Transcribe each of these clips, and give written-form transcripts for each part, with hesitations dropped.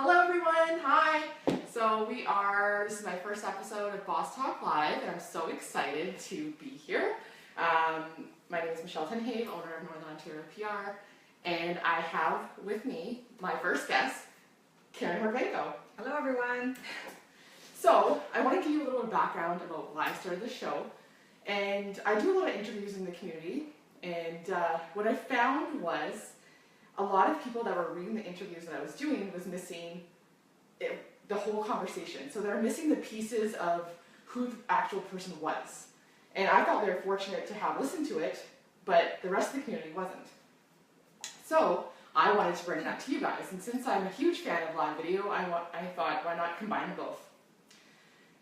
Hello everyone, hi! This is my first episode of Boss Talk Live, and I'm so excited to be here. My name is Michelle Tenhave, owner of Northern Ontario PR, and I have with me my first guest, Karen Hourtovenko. Hello everyone. So, I want to give you a little background about why I started the show, and I do a lot of interviews in the community, and what I found was a lot of people that were reading the interviews that I was doing was missing the whole conversation. So they're missing the pieces of who the actual person was. And I thought they were fortunate to have listened to it, but the rest of the community wasn't. So I wanted to bring that to you guys. And since I'm a huge fan of live video, I thought, why not combine both?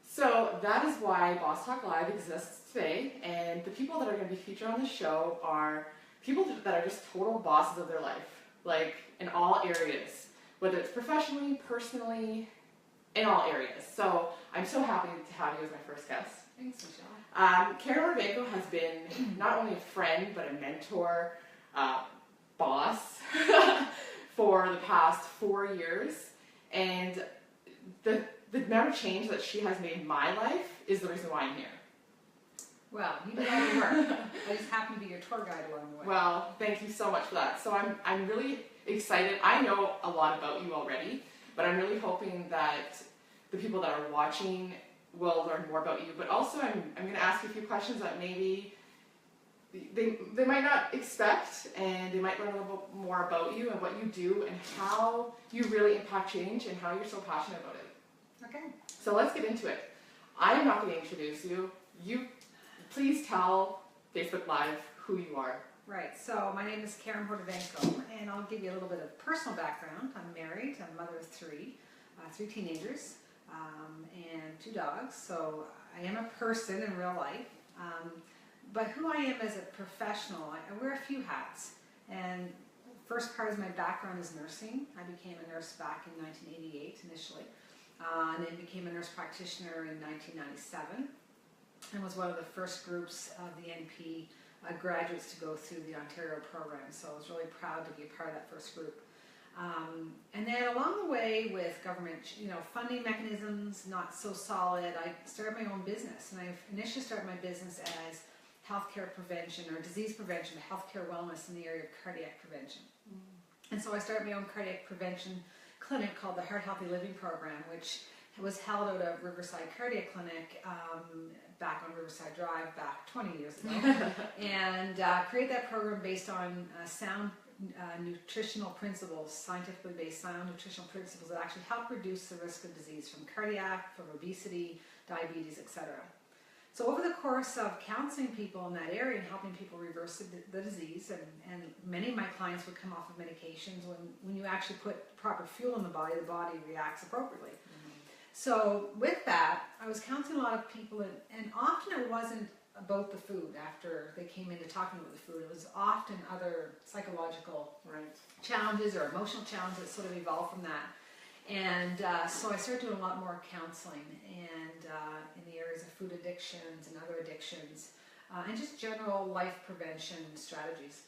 So that is why Boss Talk Live exists today. And the people that are going to be featured on the show are people that are just total bosses of their life, like in all areas, whether it's professionally, personally, in all areas. So I'm so happy to have you as my first guest. Thanks, Michelle. Karen Hourtovenko has been not only a friend, but a mentor, boss for the past 4 years. And the amount of change that she has made in my life is the reason why I'm here. Well, you did all the work. I just happen to be your tour guide along the way. Well, thank you so much for that. So I'm really excited. I know a lot about you already, but I'm really hoping that the people that are watching will learn more about you. But also, I'm going to ask you a few questions that maybe they might not expect, and they might learn a little bit more about you and what you do and how you really impact change and how you're so passionate about it. Okay. So let's get into it. I am not going to introduce you. Please tell Facebook Live who you are. Right, so my name is Karen Hourtovenko, and I'll give you a little bit of personal background. I'm married, I'm a mother of three teenagers, and 2 dogs, so I am a person in real life. But who I am as a professional, I wear a few hats. And first part of my background is nursing. I became a nurse back in 1988 initially, and then became a nurse practitioner in 1997, and was one of the first groups of the NP graduates to go through the Ontario program, so I was really proud to be a part of that first group. And then along the way with government, funding mechanisms not so solid, I started my own business, and I initially started my business as healthcare prevention or disease prevention, healthcare wellness in the area of cardiac prevention. And so I started my own cardiac prevention clinic called the Heart Healthy Living Program, which was held out of Riverside Cardiac Clinic back on Riverside Drive back 20 years ago, and created that program based on sound nutritional principles, scientifically based sound nutritional principles that actually help reduce the risk of disease from cardiac, from obesity, diabetes, etc. So over the course of counseling people in that area and helping people reverse the disease, and many of my clients would come off of medications, when you actually put proper fuel in the body reacts appropriately. So with that, I was counseling a lot of people, and often it wasn't about the food after they came into talking about the food. It was often other psychological challenges or emotional challenges that sort of evolved from that. And so I started doing a lot more counseling and in the areas of food addictions and other addictions, and just general life prevention strategies.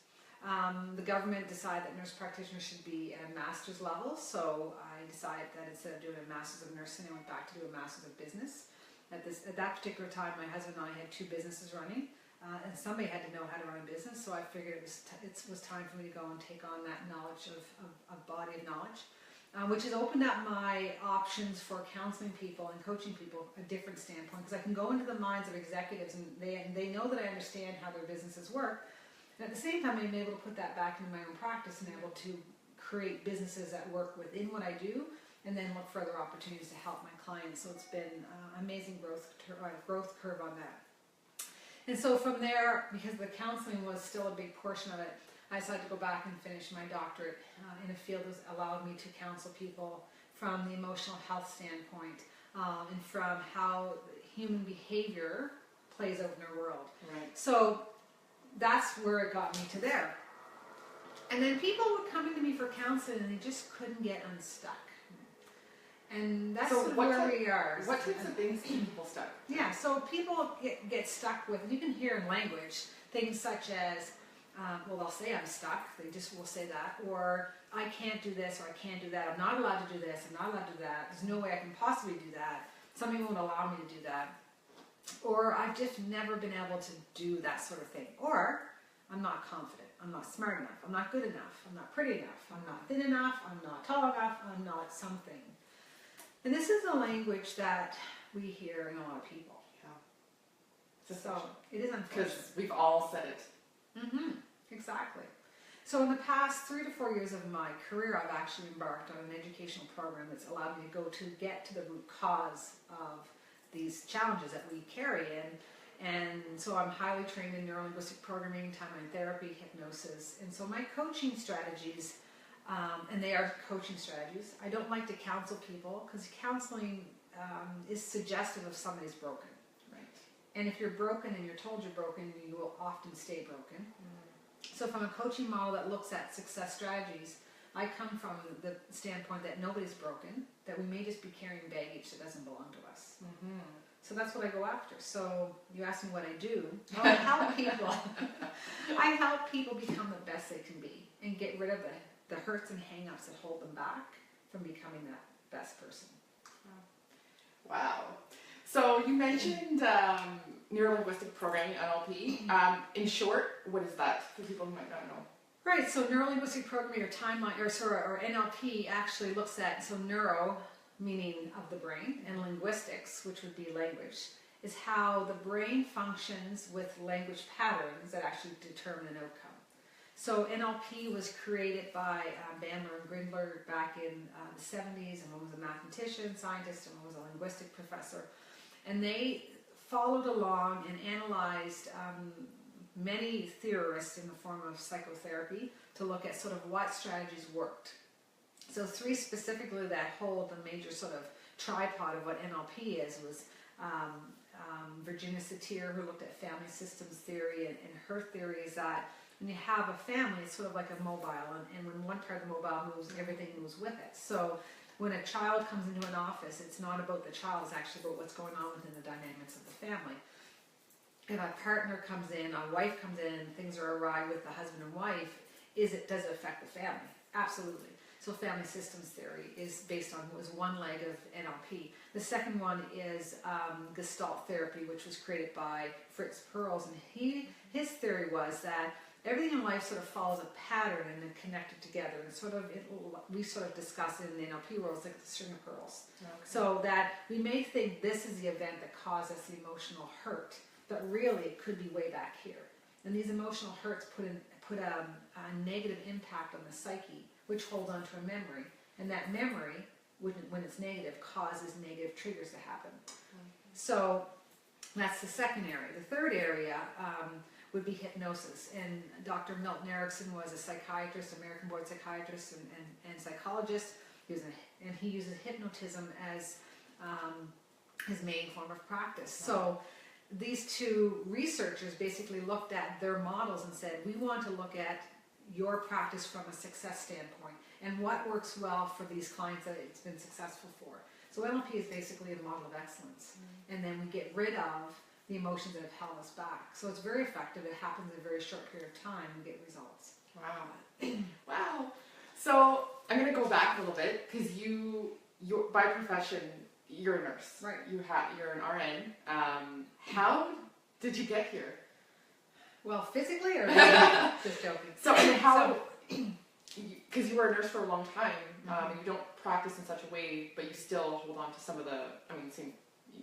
The government decided that nurse practitioners should be at a master's level, so I decided that instead of doing a master's of nursing, I went back to do a master's of business. At that particular time, my husband and I had 2 businesses running, and somebody had to know how to run a business, so I figured it was time for me to go and take on that knowledge of body of knowledge, which has opened up my options for counseling people and coaching people a different standpoint, because I can go into the minds of executives, and they know that I understand how their businesses work. And at the same time, I'm able to put that back into my own practice and able to create businesses that work within what I do, and then look for other opportunities to help my clients. So it's been an amazing growth curve on that. And so from there, because the counseling was still a big portion of it, I decided to go back and finish my doctorate in a field that allowed me to counsel people from the emotional health standpoint, and from how human behavior plays out in our world. Right. So that's where it got me to there. And then people were coming to me for counseling and they just couldn't get unstuck. And that's sort of where we are. What types of things keep people stuck? Yeah, so people get stuck with, you can hear in language, things such as, well, they'll say I'm stuck. They just will say that. Or I can't do this, or I can't do that. I'm not allowed to do this. I'm not allowed to do that. There's no way I can possibly do that. Somebody won't allow me to do that. Or I've just never been able to do that sort of thing. Or I'm not confident. I'm not smart enough. I'm not good enough. I'm not pretty enough. I'm not thin enough. I'm not tall enough. I'm not something. And this is a language that we hear in a lot of people. Yeah. So it is unfortunate. Because we've all said it. Exactly. So in the past 3 to 4 years of my career, I've actually embarked on an educational program that's allowed me to get to the root cause of these challenges that we carry in. And so I'm highly trained in neuro-linguistic programming, timeline therapy, hypnosis. And so my coaching strategies, and they are coaching strategies. I don't like to counsel people because counseling is suggestive of somebody's broken. Right. And if you're broken and you're told you're broken, you will often stay broken. So from a coaching model that looks at success strategies, I come from the standpoint that nobody's broken, that we may just be carrying baggage that doesn't belong to us. So that's what I go after. So you ask me what I do. Well, I help people. I help people become the best they can be and get rid of the hurts and hang-ups that hold them back from becoming that best person. Wow. So you mentioned neuro-linguistic programming, NLP. In short, what is that for people who might not know? Right, so neuro-linguistic programming or timeline, or NLP actually looks at, so neuro, meaning of the brain, and linguistics, which would be language, is how the brain functions with language patterns that actually determine an outcome. So NLP was created by Bandler and Grindler back in the 70s, and one was a mathematician, scientist, and one was a linguistic professor. And they followed along and analyzed many theorists in the form of psychotherapy to look at sort of what strategies worked. So 3 specifically that hold the major sort of tripod of what NLP is was Virginia Satir, who looked at family systems theory, and her theory is that when you have a family, it's sort of like a mobile, and when one part of the mobile moves, everything moves with it. So when a child comes into an office, it's not about the child, it's actually about what's going on within the dynamics of the family. If a partner comes in, a wife comes in, and things are awry with the husband and wife, does it affect the family? Absolutely. So family systems theory is based on was one leg of NLP. The second one is Gestalt therapy, which was created by Fritz Perls, and his theory was that everything in life sort of follows a pattern and then connected together, and we sort of discuss it in the NLP world, it's like the string of pearls. Okay. So that we may think this is the event that caused us the emotional hurt, but really it could be way back here. And these emotional hurts put a negative impact on the psyche, which holds on to a memory. And that memory, when it's negative, causes negative triggers to happen. So that's the second area. The third area would be hypnosis. And Dr. Milton Erickson was a psychiatrist, American board psychiatrist and psychologist. He uses hypnotism as his main form of practice. So these 2 researchers basically looked at their models and said, we want to look at your practice from a success standpoint and what works well for these clients that it's been successful for. So NLP is basically a model of excellence. And then we get rid of the emotions that have held us back. So it's very effective. It happens in a very short period of time and get results. Wow. Wow. So I'm going to go back a little bit because you're by profession, you're a nurse. Right. You're an RN. How did you get here? Well, physically or just joking? So how, because you were a nurse for a long time, you don't practice in such a way, but you still hold on to some of the,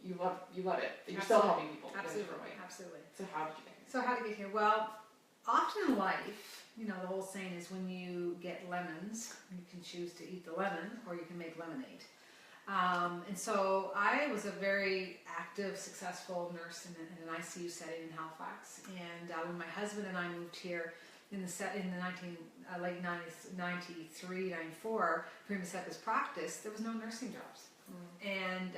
you love it. You're still helping people in a different way. Absolutely. So how did you get here? So how to get here? Well, often in life, the whole saying is when you get lemons, you can choose to eat the lemon or you can make lemonade. And so I was a very active, successful nurse in an ICU setting in Halifax. And when my husband and I moved here in the late 93, 94, for him to set this practice, there was no nursing jobs. And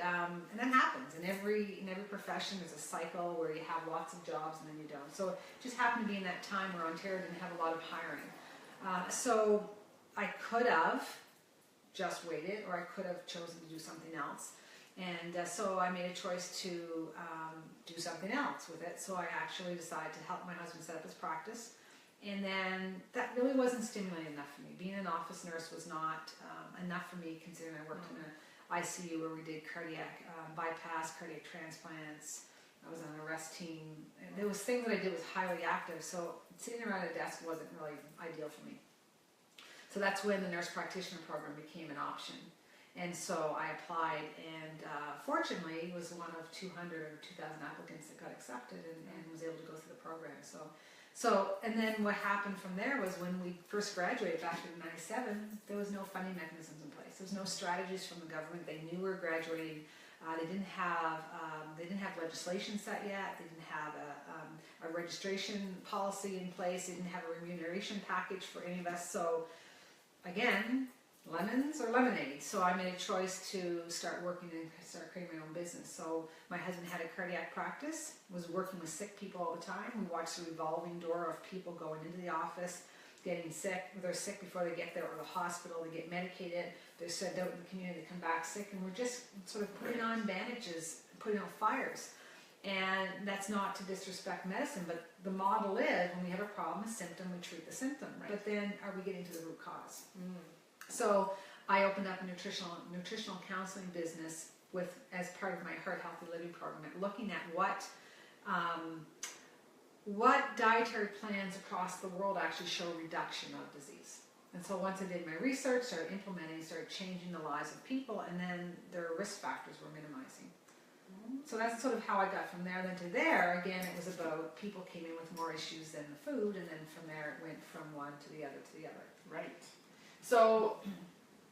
that happens in every profession. There's a cycle where you have lots of jobs and then you don't. So it just happened to be in that time where Ontario didn't have a lot of hiring. So I could have just waited, or I could have chosen to do something else. And so I made a choice to do something else with it. So I actually decided to help my husband set up his practice. And then that really wasn't stimulating enough for me. Being an office nurse was not enough for me, considering I worked in an ICU where we did cardiac bypass, cardiac transplants. I was on an arrest team. And there was things that I did was highly active, so sitting around a desk wasn't really ideal for me. So that's when the nurse practitioner program became an option. And so I applied, and fortunately was one of 200 or 2,000 applicants that got accepted and was able to go through the program. And then what happened from there was when we first graduated back in '97, there was no funding mechanisms in place. There was no strategies from the government. They knew we were graduating. They didn't have legislation set yet. They didn't have a registration policy in place. They didn't have a remuneration package for any of us. So again, lemons or lemonade. So I made a choice to start working and start creating my own business. So my husband had a cardiac practice, was working with sick people all the time. We watched the revolving door of people going into the office, getting sick. They're sick before they get there, or the hospital, they get medicated. They're sent out in the community, they come back sick, and we're just sort of putting on bandages, putting out fires. And that's not to disrespect medicine, but the model is when we have a problem, a symptom, we treat the symptom. Right. But then are we getting to the root cause? So I opened up a nutritional counseling business as part of my Heart Healthy Living program, looking at what dietary plans across the world actually show reduction of disease. And so once I did my research, started implementing, started changing the lives of people, and then their risk factors were minimizing. So that's sort of how I got from there. Then to there, again, it was about people came in with more issues than the food, and then from there it went from one to the other to the other. Right. So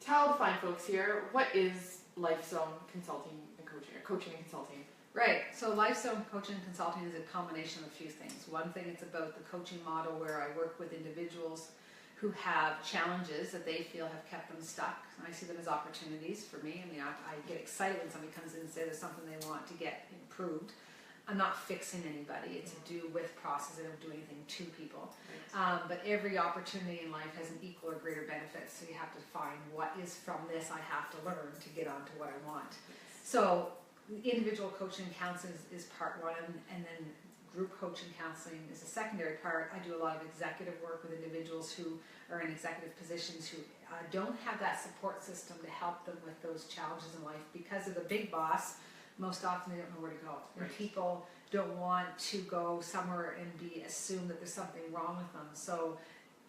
tell the fine folks here, what is LifeZone Consulting and Coaching, or Coaching and Consulting? Right. So LifeZone Coaching and Consulting is a combination of a few things. One thing, it's about the coaching model where I work with individuals who have challenges that they feel have kept them stuck. And I see them as opportunities for me. I mean, I get excited when somebody comes in and says there's something they want to get improved. I'm not fixing anybody. It's to do with process. I don't do anything to people. Right. But every opportunity in life has an equal or greater benefit. So you have to find what is from this I have to learn to get on to what I want. Yes. So individual coaching and counseling is part one, and then group coaching counseling is a secondary part. I do a lot of executive work with individuals who are in executive positions who don't have that support system to help them with those challenges in life because of the big boss. Most often they don't know where to go. Right. And people don't want to go somewhere and assume that there's something wrong with them. So,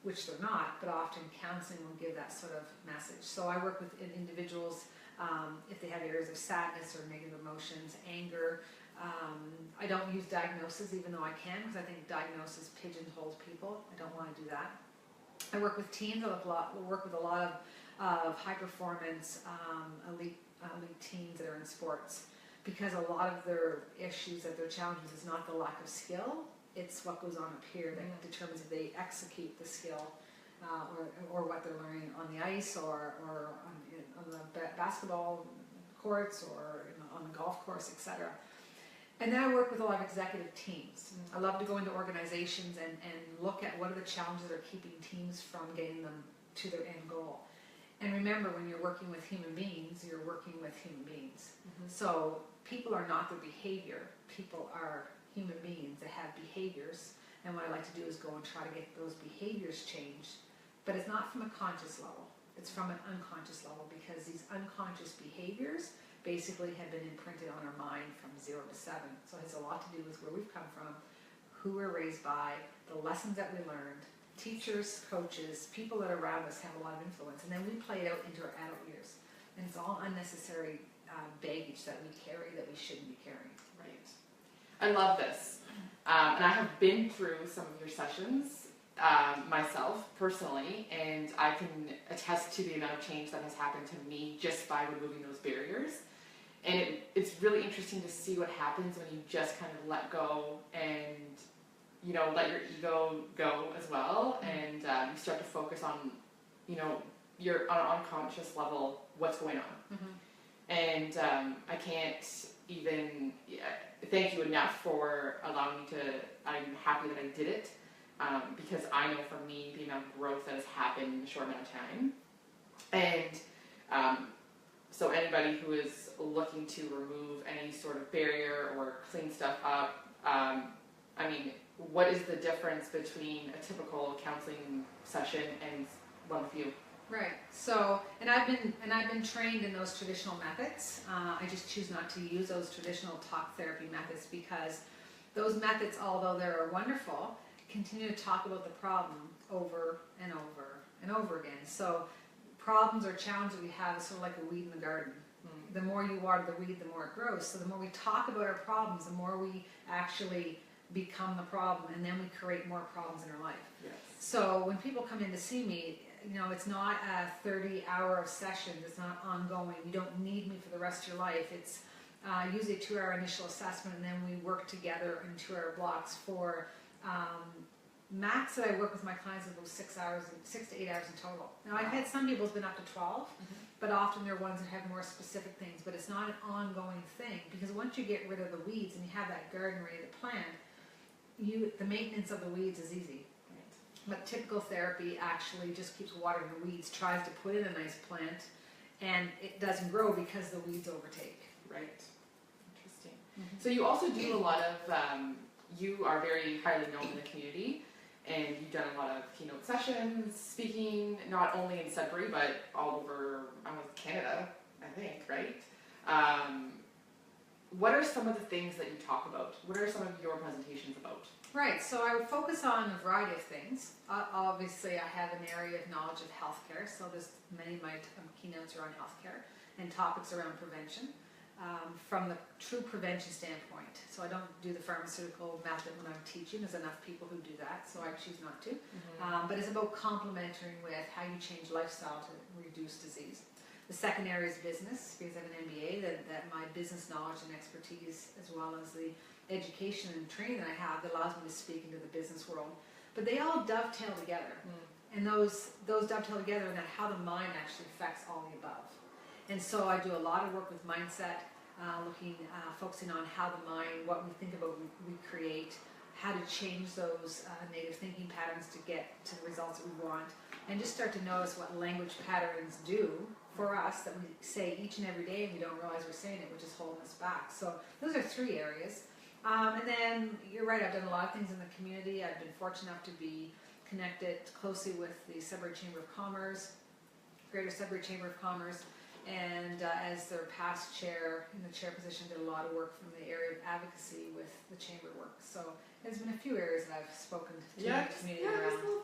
which they're not, but often counseling will give that sort of message. So I work with individuals if they have areas of sadness or negative emotions, anger. I don't use diagnosis, even though I can, because I think diagnosis pigeonholes people. I don't want to do that. I work with teams. I work with a lot of high performance elite teams that are in sports, because a lot of their issues, that their challenges, is not the lack of skill. It's what goes on up here that determines if they execute the skill or what they're learning on the ice or on the basketball courts or on the golf course, etc. And then I work with a lot of executive teams. I love to go into organizations and look at what are the challenges that are keeping teams from getting them to their end goal. And remember, when you're working with human beings, you're working with human beings. So people are not their behavior. People are human beings that have behaviors. And what I like to do is go and try to get those behaviors changed. But it's not from a conscious level. It's from an unconscious level, because these unconscious behaviors basically have been imprinted on our mind from 0 to 7. So it has a lot to do with where we've come from, who we're raised by, the lessons that we learned. Teachers, coaches, people that are around us have a lot of influence, and then we play it out into our adult years. And it's all unnecessary baggage that we carry that we shouldn't be carrying. Right. I love this. And I have been through some of your sessions myself personally, and I can attest to the amount of change that has happened to me just by removing those barriers. And it's really interesting to see what happens when you just kind of let go and, you know, let your ego go as well, and you start to focus on, you know, your on an unconscious level what's going on. And I can't even thank you enough for allowing me to. I'm happy that I did it, because I know for me the amount of growth that has happened in a short amount of time. And so anybody who is looking to remove any sort of barrier or clean stuff up, I mean, what is the difference between a typical counseling session and one with you? Right. So, and I've been trained in those traditional methods. I just choose not to use those traditional talk therapy methods because those methods, although they're wonderful, continue to talk about the problem over and over and over again. So, problems or challenges we have is sort of like a weed in the garden. The more you water the weed, the more it grows. So the more we talk about our problems, the more we actually become the problem, and then we create more problems in our life. Yes. So when people come in to see me, it's not a 30-hour session. It's not ongoing. You don't need me for the rest of your life. It's usually a 2-hour initial assessment, and then we work together in 2-hour blocks for max that I work with my clients is about 6 to 8 hours in total. Now I've had some people who's been up to 12, but often they're ones that have more specific things. But it's not an ongoing thing because once you get rid of the weeds and you have that garden ready to plant, the maintenance of the weeds is easy. But typical therapy actually just keeps watering the weeds, tries to put in a nice plant, and it doesn't grow because the weeds overtake. Right. Interesting. So you also do a lot of, you are very highly known in the community, and you've done a lot of keynote sessions, speaking, not only in Sudbury, but all over Canada, I think, right? What are some of the things that you talk about? What are some of your presentations about? Right, so I would focus on a variety of things. Obviously, I have an area of knowledge of healthcare, so many of my keynotes are on healthcare and topics around prevention from the true prevention standpoint. So I don't do the pharmaceutical method when I'm teaching. There's enough people who do that, so I choose not to. But it's about complementing with how you change lifestyle to reduce disease. The second area is business, because I have an MBA, that my business knowledge and expertise, as well as the education and training that I have, that allows me to speak into the business world. But they all dovetail together. And those dovetail together in that how the mind actually affects all the above. And so I do a lot of work with mindset, focusing on how the mind, what we think about, we create, how to change those negative thinking patterns to get to the results that we want, and just start to notice what language patterns do for us that we say each and every day and we don't realize we're saying it, which is holding us back. So those are 3 areas. And then you're right, I've done a lot of things in the community. I've been fortunate enough to be connected closely with the Sudbury Chamber of Commerce, Greater Sudbury Chamber of Commerce, and as their past chair, in the chair position, did a lot of work from the area of advocacy with the chamber work. So there's been a few areas that I've spoken to the community around.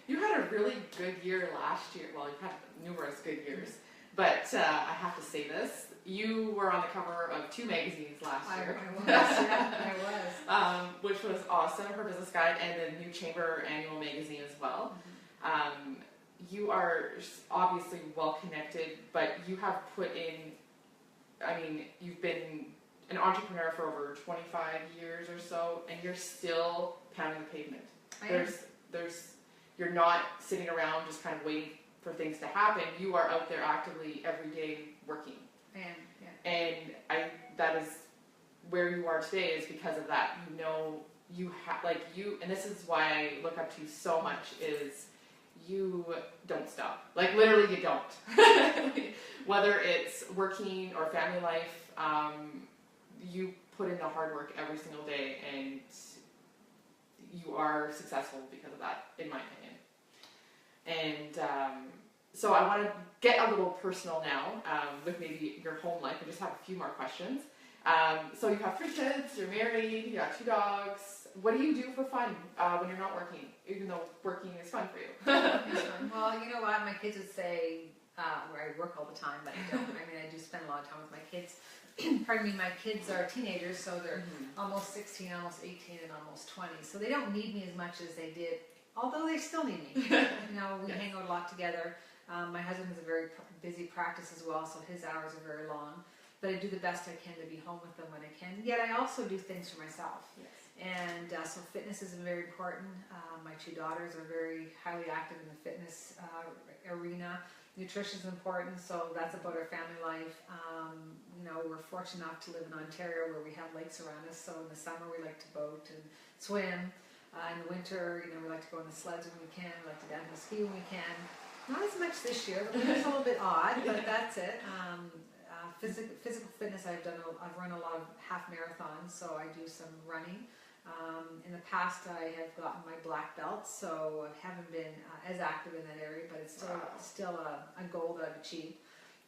You had a really good year last year. Well, you've had numerous good years, but I have to say this. You were on the cover of 2 magazines last year. I was. Which was awesome, her business guide, and the new Chamber annual magazine as well. You are obviously well connected, but you have put in, you've been an entrepreneur for over 25 years or so, and you're still pounding the pavement. You're not sitting around just kind of waiting for things to happen. You are out there actively every day working. And that is where you are today is because of that. And this is why I look up to you so much, is you don't stop. Like, literally you don't. Whether it's working or family life, you put in the hard work every single day, and you are successful because of that, in my opinion. And so I want to get a little personal now with maybe your home life. I just have a few more questions. So you have 3 kids, you're married, you got 2 dogs. What do you do for fun when you're not working, even though working is fun for you? Well, you know what? My kids would say where I work all the time, but I don't. I do spend a lot of time with my kids. Pardon me, my kids are teenagers, so they're almost 16, almost 18, and almost 20. So they don't need me as much as they did, although they still need me. We hang out a lot together. My husband has a very busy practice as well, so his hours are very long. But I do the best I can to be home with them when I can. Yet I also do things for myself. Yes. And so fitness is very important. My 2 daughters are very highly active in the fitness arena. Nutrition is important, so that's about our family life. We're fortunate enough to live in Ontario where we have lakes around us, so in the summer we like to boat and swim. In the winter, we like to go on the sleds when we can. We like to downhill ski when we can. Not as much this year. The winter's a little bit odd, but that's it. Physical fitness, I've run a lot of half marathons, so I do some running. In the past, I have gotten my black belt, so I haven't been as active in that area, but it's still a goal that I've achieved.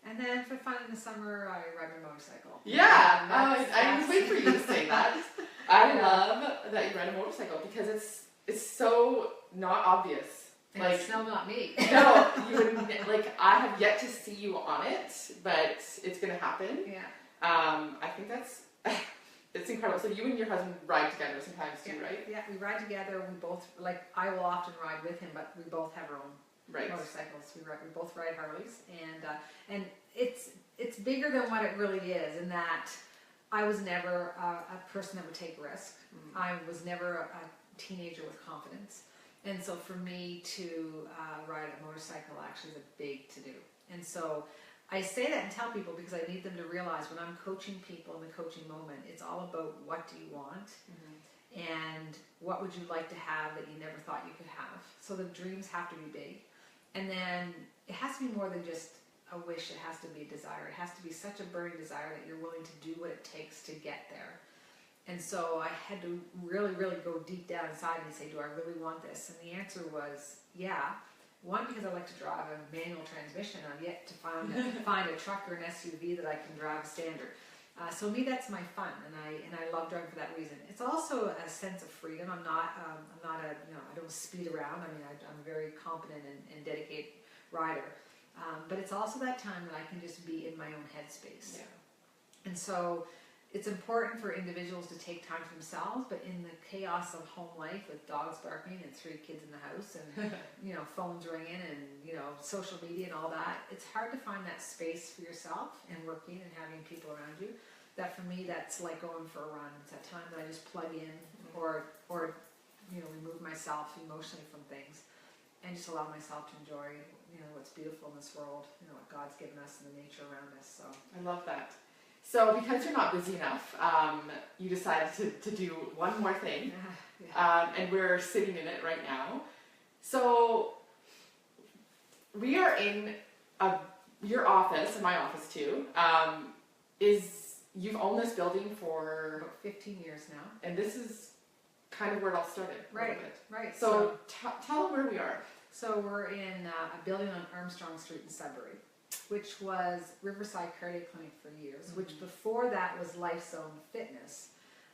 And then for fun in the summer, I ride my motorcycle. Yeah, I was waiting for you to say that. I love that you ride a motorcycle because it's so not obvious. And like it's still not me. No, you wouldn't. Like I have yet to see you on it, but it's gonna happen. Yeah. I think that's it's incredible. So you and your husband ride together sometimes too, right? Yeah, we ride together. We both I will often ride with him, but we both have our own motorcycles. We both ride Harleys, and it's bigger than what it really is. In that, I was never a person that would take risk. I was never a teenager with confidence, and so for me to ride a motorcycle actually is a big to do. And so I say that and tell people because I need them to realize when I'm coaching people in the coaching moment, it's all about what do you want and what would you like to have that you never thought you could have. So the dreams have to be big. And then it has to be more than just a wish, it has to be a desire. It has to be such a burning desire that you're willing to do what it takes to get there. And so I had to really, really go deep down inside and say, do I really want this? And the answer was, yeah. One, because I like to drive a manual transmission. I've yet to find a truck or an SUV that I can drive standard. So me, that's my fun, and I love driving for that reason. It's also a sense of freedom. I'm not I don't speed around. I mean, I'm a very competent and dedicated rider. But it's also that time that I can just be in my own headspace. Yeah. And so it's important for individuals to take time for themselves, but in the chaos of home life with dogs barking and 3 kids in the house and phones ringing and social media and all that, it's hard to find that space for yourself and working and having people around you. That for me, that's like going for a run. It's that time that I just plug in or remove myself emotionally from things and just allow myself to enjoy what's beautiful in this world, what God's given us and the nature around us. So I love that. So because you're not busy enough, you decided to do one more thing, and we're sitting in it right now. So we are in your office, and my office too. You've owned this building for about 15 years now, and this is kind of where it all started. Right. So tell them where we are. So we're in a building on Armstrong Street in Sudbury, which was Riverside Cardiac Clinic for years, which before that was Life Zone Fitness.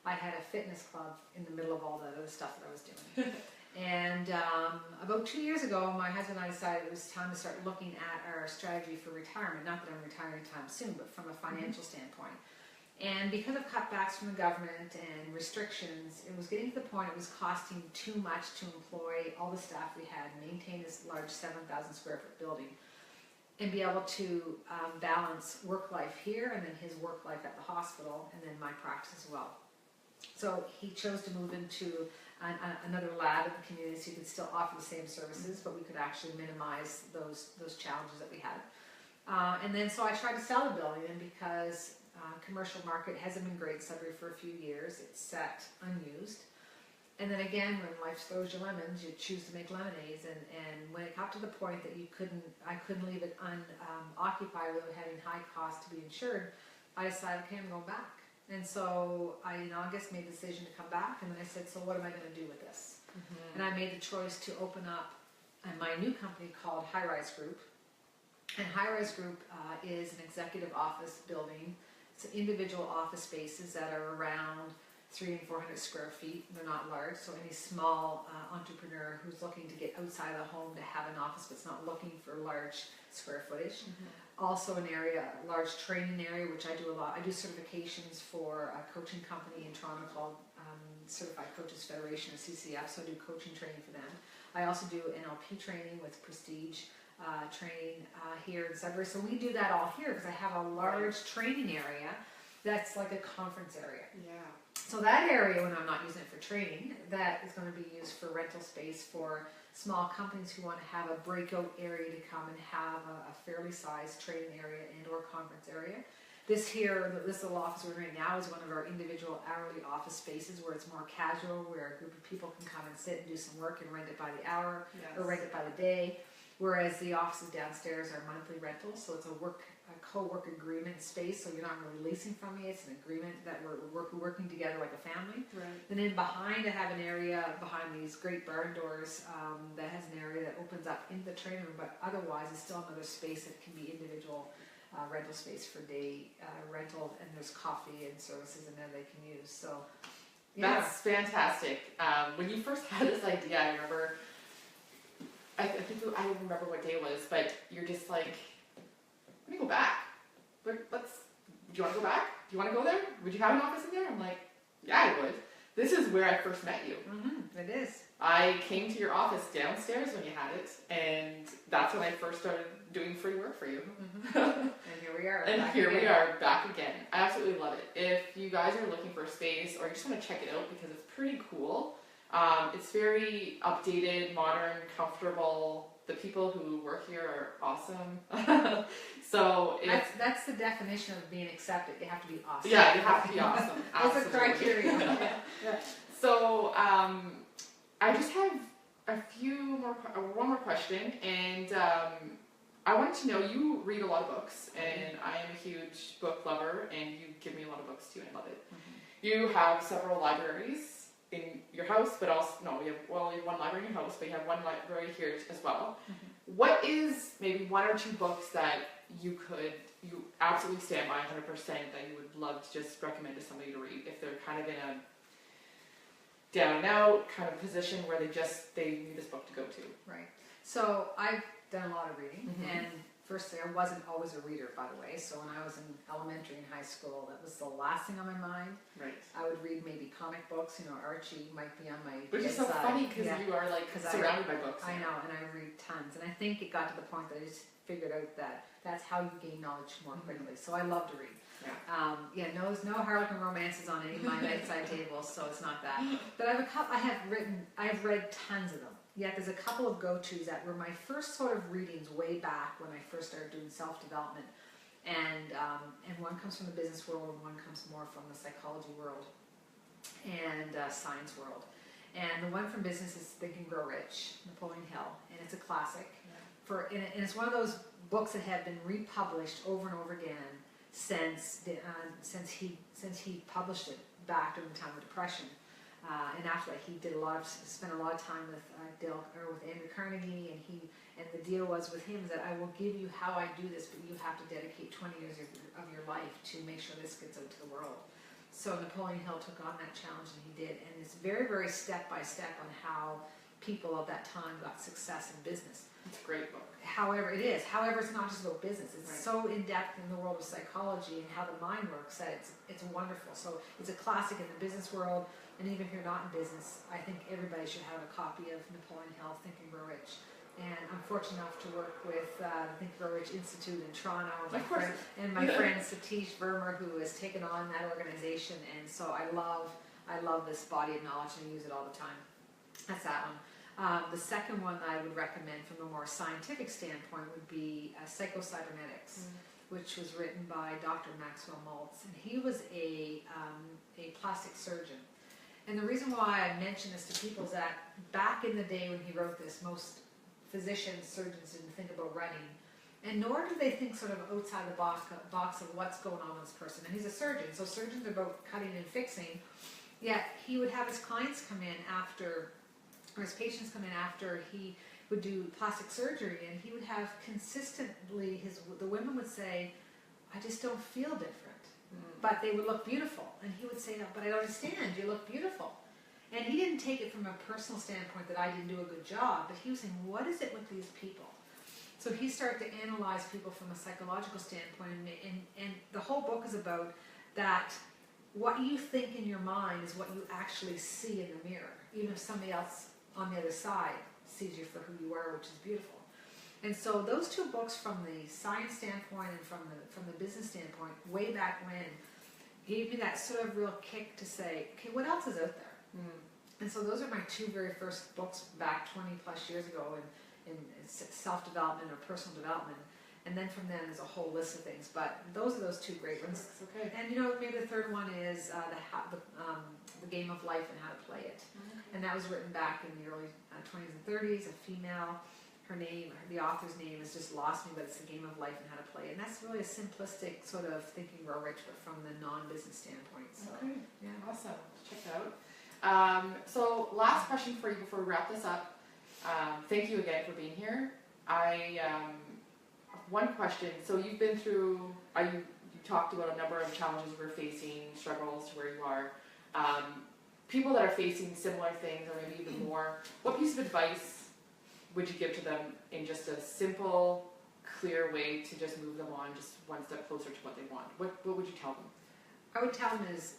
I had a fitness club in the middle of all that other stuff that I was doing. And about 2 years ago, my husband and I decided it was time to start looking at our strategy for retirement. Not that I'm retiring anytime soon, but from a financial standpoint. And because of cutbacks from the government and restrictions, it was getting to the point it was costing too much to employ all the staff we had, maintain this large 7,000 square foot building, and be able to balance work life here and then his work life at the hospital and then my practice as well. So he chose to move into another lab in the community so he could still offer the same services, but we could actually minimize those challenges that we had. And then so I tried to sell the building, and because commercial market hasn't been great in Sudbury for a few years, it's sat unused. And then again, when life throws you lemons, you choose to make lemonades. And when it got to the point that I couldn't leave it unoccupied without having high costs to be insured, I decided, okay, I'm going back. And so I, in August, made the decision to come back. And then I said, so what am I going to do with this? And I made the choice to open up my new company called High Rise Group. And High Rise Group is an executive office building. It's individual office spaces that are around 300 and 400 square feet. They're not large, so any small entrepreneur who's looking to get outside of the home to have an office but's not looking for large square footage. Also an area, a large training area, which I do a lot. I do certifications for a coaching company in Toronto called Certified Coaches Federation, or CCF, so I do coaching training for them. I also do NLP training with Prestige training here in Sudbury. So we do that all here because I have a large training area that's like a conference area. Yeah. So that area, when I'm not using it for training, that is going to be used for rental space for small companies who want to have a breakout area to come and have a fairly sized training area and or conference area. This little office we're in right now is one of our individual hourly office spaces where it's more casual, where a group of people can come and sit and do some work and rent it by the hour or rent it by the day. Whereas the offices downstairs are monthly rentals, so it's a co-work agreement space, so you're not really leasing from me, it's an agreement that we're working together like a family. Right. And then behind I have an area behind these great barn doors that has an area that opens up into the training room, but otherwise it's still another space that can be individual rental space for day rental, and there's coffee and services in there they can use. So yeah. That's fantastic. When you first had this idea, I remember, I think, I don't remember what day it was, but you're just like, let me go back. Do you want to go back? Do you want to go there? Would you have an office in there? I'm like, yeah, I would. This is where I first met you. It is. I came to your office downstairs when you had it, and that's when I first started doing free work for you. And here we are. And here we are, back again. I absolutely love it. If you guys are looking for a space, or you just want to check it out because it's pretty cool, it's very updated, modern, comfortable. The people who work here are awesome. So that's the definition of being accepted. You have to be awesome. Yeah, you have to be awesome. That's a criteria. Yeah. So I just have one more question, and I wanted to know, you read a lot of books, and I am a huge book lover, and you give me a lot of books too, and I love it. You have several libraries in your house, but also, you have one library in your house, but you have one library here as well. What is maybe one or two books that you absolutely stand by 100% that you would love to just recommend to somebody to read if they're kind of in a down and out kind of position where they need this book to go to? Right. So I've done a lot of reading, and firstly, I wasn't always a reader, by the way. So when I was in elementary and high school, that was the last thing on my mind. Right. I would read maybe comic books. Archie might be on my Which is so funny because you are like surrounded by books. I know, and I read tons. And I think it got to the point that I just figured out that that's how you gain knowledge more quickly. So I love to read. Yeah. No Harlequin romances on any of my bedside tables, so it's not that. But I have read tons of them. Yet there's a couple of go-tos that were my first sort of readings way back when I first started doing self-development. And one comes from the business world, and one comes more from the psychology world and science world. And the one from business is Think and Grow Rich, Napoleon Hill, and it's a classic. And it's one of those books that have been republished over and over again since he published it back during the time of Depression. And after that, he spent a lot of time with Andrew Carnegie, and the deal was with him is that I will give you how I do this, but you have to dedicate 20 years of your life to make sure this gets out to the world. So Napoleon Hill took on that challenge, and he did, and it's very, very step by step on how people of that time got success in business. It's a great book. However, it's not just about business. It's so in depth in the world of psychology and how the mind works that it's wonderful. So it's a classic in the business world. And even if you're not in business, I think everybody should have a copy of Napoleon Hill, Think and Grow Rich. And I'm fortunate enough to work with the Think and Grow Rich Institute in Toronto, and my friend Satish Verma, who has taken on that organization. And so I love this body of knowledge, and I use it all the time. That's that one. The second one that I would recommend from a more scientific standpoint would be Psycho-Cybernetics, which was written by Dr. Maxwell Maltz. And he was a plastic surgeon. And the reason why I mention this to people is that back in the day when he wrote this, most physicians, surgeons didn't think about running. And nor do they think sort of outside the box of what's going on with this person. And he's a surgeon, so surgeons are about cutting and fixing. Yet he would have his clients come in after, or his patients come in after he would do plastic surgery, and he would have consistently, the women would say, I just don't feel different. But they would look beautiful. And he would say, but I don't understand, you look beautiful. And he didn't take it from a personal standpoint that I didn't do a good job, but he was saying, what is it with these people? So he started to analyze people from a psychological standpoint, and the whole book is about that what you think in your mind is what you actually see in the mirror, even if somebody else on the other side sees you for who you are, which is beautiful. And so those two books from the science standpoint and from the business standpoint, way back when, gave me that sort of real kick to say, okay, what else is out there? And so those are my two very first books back 20 plus years ago in self-development or personal development. And then from then there's a whole list of things. But those are those two great ones. Okay. And maybe the third one is the Game of Life and How to Play It. And that was written back in the early 20s and 30s, a female. her name, the author's name has just lost me, but it's a game of life and how to play. And that's really a simplistic sort of thinking grow rich, but from the non-business standpoint. So, Okay, yeah. awesome. Check it out. So last question for you before we wrap this up. Thank you again for being here. One question. So you've been through, you talked about a number of challenges we're facing, struggles to where you are. People that are facing similar things or maybe even more, what piece of advice would you give to them in just a simple, clear way to just move them on just one step closer to what they want? What would you tell them? I would tell them is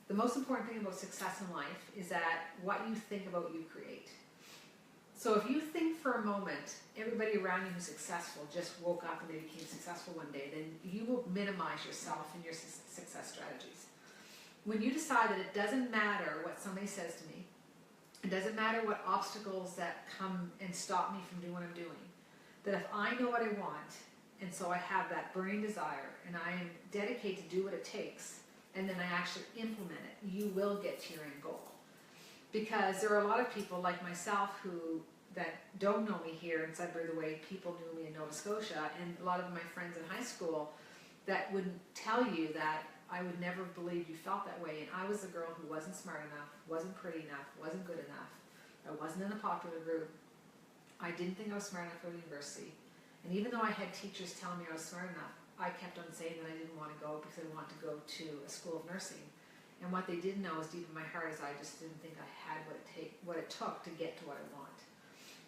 the most important thing about success in life is that what you think about you create. So if you think for a moment, everybody around you who's successful just woke up and they became successful one day, then you will minimize yourself and your success strategies. When you decide that it doesn't matter what somebody says to me, it doesn't matter what obstacles that come and stop me from doing what I'm doing, that if I know what I want, and so I have that burning desire, and I am dedicated to do what it takes, and then I actually implement it, you will get to your end goal. Because there are a lot of people like myself that don't know me here in Sudbury the way people knew me in Nova Scotia, and a lot of my friends in high school that would tell you that I would never have believed you felt that way, and I was the girl who wasn't smart enough, wasn't pretty enough, wasn't good enough, I wasn't in a popular group, I didn't think I was smart enough for university, and even though I had teachers telling me I was smart enough, I kept on saying that I didn't want to go because I wanted to go to a school of nursing. And what they didn't know is deep in my heart is I just didn't think I had what it took to get to what I want.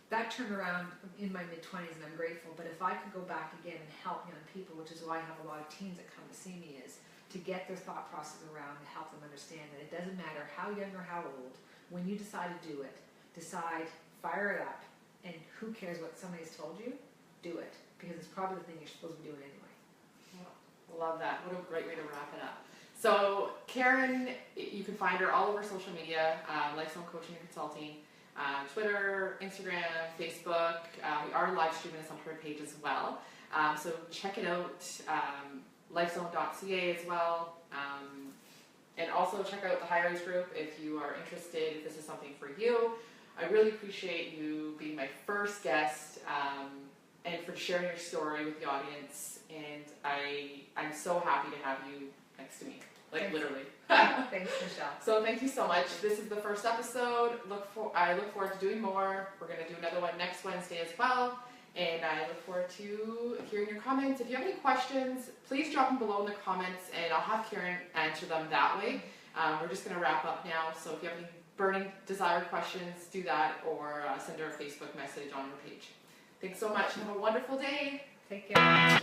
That turned around in my mid-20s, and I'm grateful, but if I could go back again and help young people, which is why I have a lot of teens that come to see me, is to get their thought process around and help them understand that it doesn't matter how young or how old, when you decide to do it, fire it up, and who cares what somebody's told you, do it, because it's probably the thing you're supposed to be doing anyway. Love that. What a great way to wrap it up. So Karen, you can find her all over social media, Lifestyle Coaching and Consulting, Twitter, Instagram, Facebook. We are live streaming this on her page as well. So check it out, lifezone.ca as well. And also check out the High Rise group if you are interested, if this is something for you. I really appreciate you being my first guest and for sharing your story with the audience. And I'm so happy to have you next to me. Thanks. Literally. Thanks, Michelle. So thank you so much. This is the first episode. I look forward to doing more. We're going to do another one next Wednesday as well. And I look forward to hearing your comments. If you have any questions, please drop them below in the comments, and I'll have Karen answer them that way. We're just going to wrap up now. So if you have any burning desired questions, do that, or send her a Facebook message on her page. Thanks so much. Have a wonderful day. Take care.